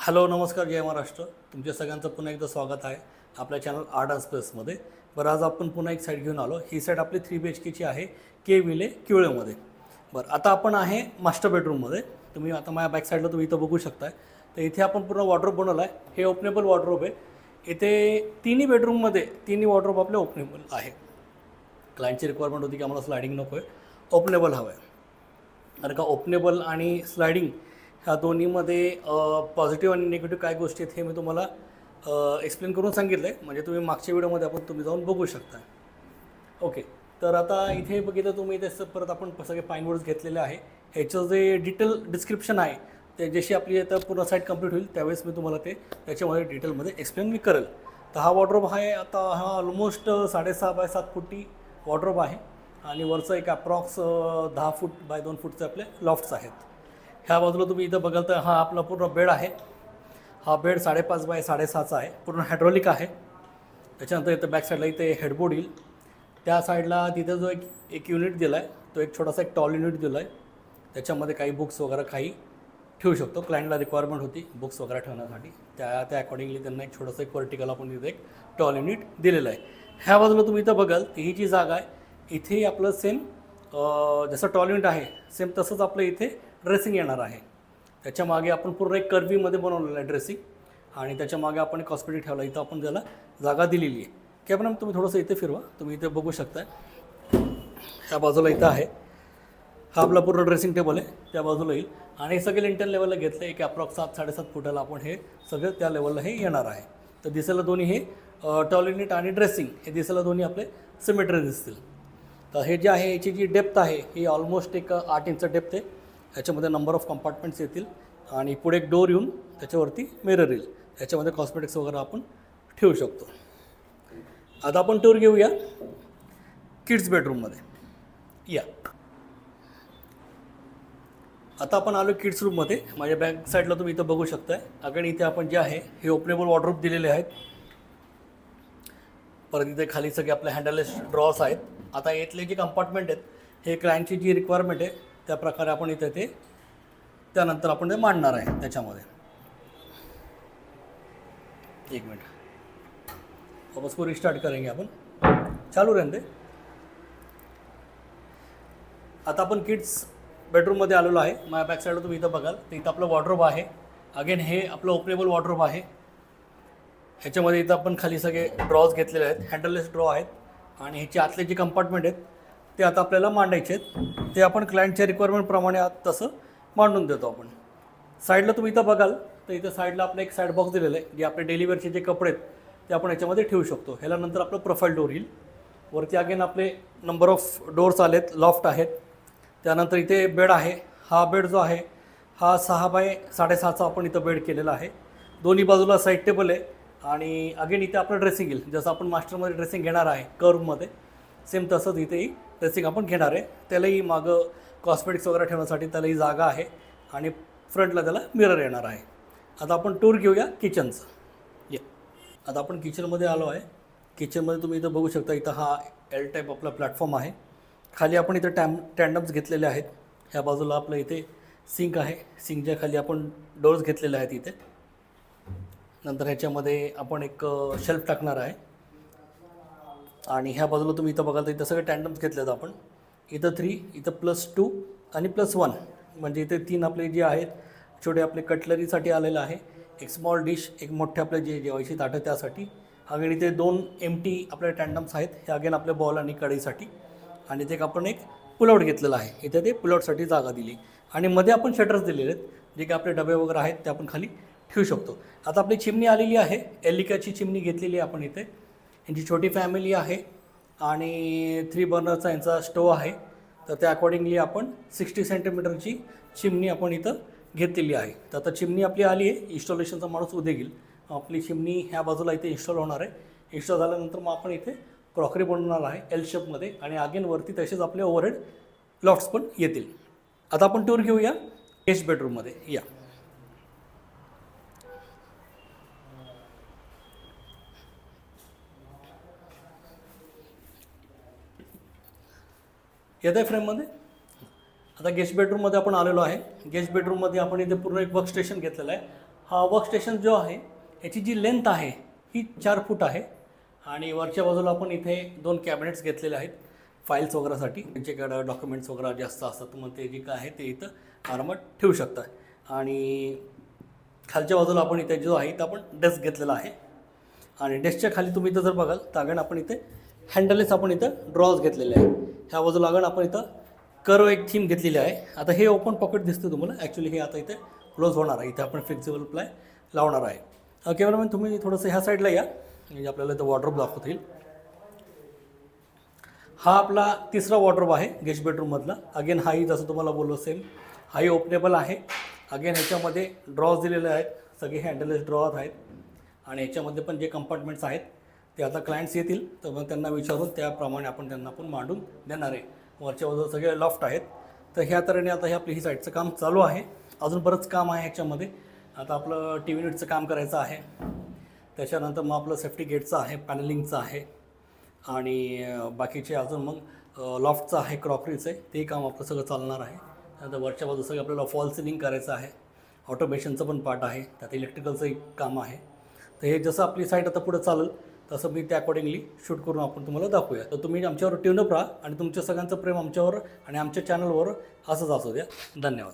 Hello नमस्कार जय महाराष्ट्र. तुमच्या सगळ्यांचं पुन्हा एकदा स्वागत आहे आपल्या चॅनल आर्ट अँड स्पेसमध्ये. बरं, आज आपण पुन्हा एक साईड घेऊन आलो. ही साईड आपली 3 BHKची आहे के विले किवळेमध्ये. बरं, आता आपण आहे मास्टर बेडरूममध्ये. तुम्ही आता माझ्या बॅक साईडला तुम्ही इथं बघू शकताय. तर इथे आपण पूर्ण वॉर्डरोब बनवला आहे. हे ओपनेबल वॉर्डरोब आहे. इथे तिन्ही बेडरूममध्ये तिन्ही वॉर्डरोब आपले ओपनेबल आहे. क्लायंटची रिक्वायरमेंट होती की आम्हाला स्लायडिंग नको आहे, ओपनेबल हवं आहे. कारण का ओपनेबल आणि स्लायडिंग ह्या दोन्हीमध्ये पॉझिटिव्ह आणि निगेटिव्ह काय गोष्टी आहेत हे मी तुम्हाला एक्सप्लेन करून सांगितलं आहे. म्हणजे तुम्ही मागच्या व्हिडिओमध्ये तुम्ही जाऊन बघू शकता. ओके, तर आता इथे बघितलं तुम्ही ते परत आपण सगळे पाईनवुड्स घेतलेले आहे. ह्याचं जे डिटेल डिस्क्रिप्शन आहे ते जशी आपली आता पूर्ण साईट कंप्लीट होईल त्यावेळेस मी तुम्हाला ते त्याच्यामध्ये डिटेलमध्ये एक्सप्लेन मी करेल. तर हा वॉर्डरोब आहे आता हा ऑलमोस्ट 6.5 बाय 7 फुटी वॉर्डरोब आहे आणि वरचं एक अप्रॉक्स 10 फूट बाय 2 फूटचे आपले लॉफ्ट्स आहेत. ह्या बाजूला तुम्ही इथं बघाल तर हा आपला पूर्ण बेड आहे. हा बेड 5.5 बाय 6.5चा आहे, पूर्ण हायड्रॉलिक आहे. त्याच्यानंतर इथं बॅक साईडला इथे हेडबोर्ड येईल. त्या साईडला तिथं जो एक युनिट दिला आहे तो एक छोटासा एक टॉल युनिट दिला आहे. त्याच्यामध्ये काही बुक्स वगैरे काही ठेवू शकतो. क्लायंटला रिक्वायरमेंट होती बुक्स वगैरे ठेवण्यासाठी, त्या अकॉर्डिंगली त्यांना एक छोटंसं एक वर्टिकल आपण तिथे एक टॉल युनिट दिलेलं आहे. ह्या बाजूला तुम्ही इथं बघाल ही जी जागा आहे इथे आपलं सेम जसं टॉल युनिट आहे सेम तसंच आपलं इथे ड्रेसिंग येणार आहे. त्याच्या मागे आपण पूर्ण एक कर्वीमध्ये बनवलेलं आहे ड्रेसिंग आणि त्याच्या मागे आपण एक कॉस्मेटिक ठेवला. इथं आपण त्याला जागा दिलेली आहे. कॅमेरा तुम्ही थोडंसं इथे फिरवा, तुम्ही इथे बघू शकताय. ह्या बाजूला इथं आहे हा आपला पूर्ण ड्रेसिंग टेबल आहे, त्या बाजूला येईल आणि हे सगळे लिंटल लेवलला घेतलं एक अप्रॉक्स 7-7.5 फुटाला आपण हे सगळं त्या लेवलला हे येणार आहे. तर दिसायला दोन्ही हे टॉल युनिट आणि ड्रेसिंग हे दिसायला दोन्ही आपले सिमेट्री दिसतील. तर हे जे आहे याची जी डेप्थ आहे ही ऑलमोस्ट एक 8 इंच डेप्थ आहे. ह्याच्यामध्ये नंबर ऑफ कंपार्टमेंट्स येतील आणि पुढे एक डोर येऊन त्याच्यावरती मिरर येईल. त्याच्यामध्ये कॉस्मेटिक्स वगैरे आपण ठेवू शकतो. आता आपण टूर घेऊया किड्स बेडरूममध्ये. या आता आपण आलो किड्स रूममध्ये. माझ्या बॅक साईडला तुम्ही इथं बघू शकताय. अगेन इथे आपण जे आहे हे ओपनेबल वॉर्डरोब दिलेले आहेत. परत इथे खाली सगळे आपले हँडललेस ड्रॉर्स आहेत. आता यातले जे कंपार्टमेंट आहेत हे क्लायंटची जी रिक्वायरमेंट आहे त्या प्रकारे आपण इथे ते त्यानंतर आपण ते मांडणार आहे. त्याच्यामध्ये एक मिनट वापस को रिस्टार्ट करेंगे आपण, चालू रहेंगे. आता आपण किड्स बेडरूममध्ये आलेलो आहे. माझ्या बॅक साईडला तुम्ही इथं बघाल तर इथं आपलं वॉर्डरोब आहे. अगेन हे आपलं ओपनेबल वॉर्डरोब आहे. ह्याच्यामध्ये इथं आपण खाली सगळे ड्रॉज घेतलेले आहेत, हँडललेस ड्रॉ आहेत आणि ह्याचे आतले जे कंपार्टमेंट आहेत ते आता आपल्याला मांडायचे आहेत. ते आपण क्लायंटच्या रिक्वायरमेंटप्रमाणे तसं मांडून देतो आपण. साईडला तुम्ही इथं बघाल तर इथं साईडला आपलं एक साईड बॉक्स दिलेलं आहे जे आपले डेलीवेअरचे जे कपडे आहेत ते आपण याच्यामध्ये ठेवू शकतो. ह्याला नंतर आपलं प्रोफाईल डोर येईल. वरती अगेन आपले नंबर ऑफ डोर्स आलेत, लॉफ्ट आहेत. त्यानंतर इथे बेड आहे. हा बेड जो आहे हा 6 बाय 6.5चा आपण इथं बेड केलेला आहे. दोन्ही बाजूला साईड टेबल आहे आणि अगेन इथे आपलं ड्रेसिंग येईल. जसं आपण मास्टरमध्ये ड्रेसिंग घेणार आहे कर्वमध्ये सेम तसंच इथेही ड्रेसिंग आपण घेणार आहे. त्यालाही मागं कॉस्मेटिक्स वगैरे ठेवण्यासाठी त्यालाही जागा आहे आणि फ्रंटला त्याला मिरर येणार आहे. आता आपण टूर घेऊया किचनचं. ये आता आपण किचनमध्ये आलो आहे. किचनमध्ये तुम्ही इथं बघू शकता इथं हा एल टाईप आपला प्लॅटफॉर्म आहे. खाली आपण इथं टँडम्स घेतलेले आहेत. ह्या बाजूला आपलं इथे सिंक आहे. सिंकच्या खाली आपण डोर्स घेतलेले आहेत इथे. नंतर ह्याच्यामध्ये आपण एक शेल्फ टाकणार आहे आणि ह्या बाजूला तुम्ही इथं बघाल तर इथं सगळे टँडम्स घेतले आहेत आपण. इथं 3, इथं +2 आणि +1 म्हणजे इथे 3 आपले जे आहेत छोटे आपले कटलरीसाठी आलेलं आहे. एक स्मॉल डिश, एक मोठे आपले जे जेवायची ताटं त्यासाठी. अगेन इथे 2 एम्प्टी आपले टँडम्स आहेत. हे अगेन आपले बॉल आणि कढईसाठी. आणि इथे आपण एक पुलआउट घेतलेला आहे. इथे ते पुलआउटसाठी जागा दिली आणि मध्ये आपण शटर्स दिलेले आहेत जे की आपले डबे वगैरे आहेत ते आपण खाली ठेवू शकतो. आता आपली चिमणी आलेली आहे. एलिकाची चिमणी घेतलेली आहे आपण इथे. यांची छोटी फॅमिली आहे आणि 3 बर्नरचा यांचा स्टोव आहे. तर त्या अकॉर्डिंगली आपण 60 सेंटीमीटरची चिमणी आपण इथं घेतलेली आहे. तर आता चिमणी आपली आली आहे. इन्स्टॉलेशनचा माणूस उद्या घेईल. आपली चिमणी ह्या बाजूला इथे इन्स्टॉल होणार आहे. इन्स्टॉल झाल्यानंतर मग आपण इथे क्रॉकरी बनवणार आहे एल शेपमध्ये आणि अगेन वरती तसेच आपले ओव्हरहेड लॉफ्ट्स पण येतील. आता आपण टूर घेऊया गेस्ट बेडरूममध्ये. या येत आहे फ्रेममध्ये. आता गेस्ट बेडरूममध्ये आपण आलेलो आहे. गेस्ट बेडरूममध्ये आपण इथे पूर्ण एक वर्क स्टेशन घेतलेलं आहे. हा वर्कस्टेशन जो आहे याची जी लेंथ आहे ही 4 फूट आहे आणि वरच्या बाजूला आपण इथे 2 कॅबिनेट्स घेतलेले आहेत फाईल्स वगैरेसाठी. त्यांच्याकडे डॉक्युमेंट्स वगैरे जास्त असतात मग ते जे काय आहे ते इथं आरामात ठेवू शकता. आणि खालच्या बाजूला आपण इथे जो आहे इथं आपण डेस्क घेतलेला आहे आणि डेस्कच्या खाली तुम्ही इथं जर बघाल तर अगण आपण इथे हँडलेस आपण इथं ड्रॉज घेतलेले आहे. ह्या बाजूला अगण आपण इथं कर्व एक थीम घेतलेली आहे. आता हे ओपन पॉकेट दिसतं तुम्हाला, ॲक्च्युली हे आता इथे क्लोज होणार आहे. इथे आपण फ्लेक्सिबल प्लाय लावणार आहे. कॅमेरामॅन तुम्ही थोडंसं ह्या साईडला या म्हणजे आपल्याला इथं वॉर्डरोब दाखवता येईल. हा आपला तिसरा वॉर्डरोब आहे गेस्ट बेडरूममधला. अगेन हाही जसं तुम्हाला बोललो सेम हाही ओपनेबल आहे. अगेन ह्याच्यामध्ये ड्रॉज दिलेले आहेत, सगळे हँडलेस ड्रॉज आहेत आणि ह्याच्यामध्ये पण जे कंपार्टमेंट्स आहेत ते आता क्लायंट्स येतील तर मग त्यांना विचारून त्याप्रमाणे आपण त्यांना पण मांडून देणार आहे. वरच्या बाजूला सगळे लॉफ्ट आहेत. तर ह्या तऱ्हेने आता हे आपली ही साईडचं काम चालू आहे. अजून बरंच काम आहे ह्याच्यामध्ये. आता आपलं टी व्ही युनिटचं काम करायचं आहे, त्याच्यानंतर मग आपलं सेफ्टी गेटचं आहे, पॅनलिंगचं आहे आणि बाकीचे अजून मग लॉफ्टचं आहे, क्रॉकरीचं आहे, ते काम आपलं सगळं चालणार आहे. त्यानंतर वरच्या बाजू सगळं आपल्याला फॉल सिलिंग करायचं आहे, ऑटोमेशनचं पण पार्ट आहे, त्यात इलेक्ट्रिकलचं एक काम आहे. तर हे जसं आपली साईट आता पुढे चालेल तसं मी त्या अकॉर्डिंगली शूट करून आपण तुम्हाला दाखवूया. तर तुम्ही आमच्यावर ट्यूनअप राहा आणि तुमच्या सगळ्यांचं प्रेम आमच्यावर आणि आमच्या चॅनलवर असंच असू द्या. धन्यवाद.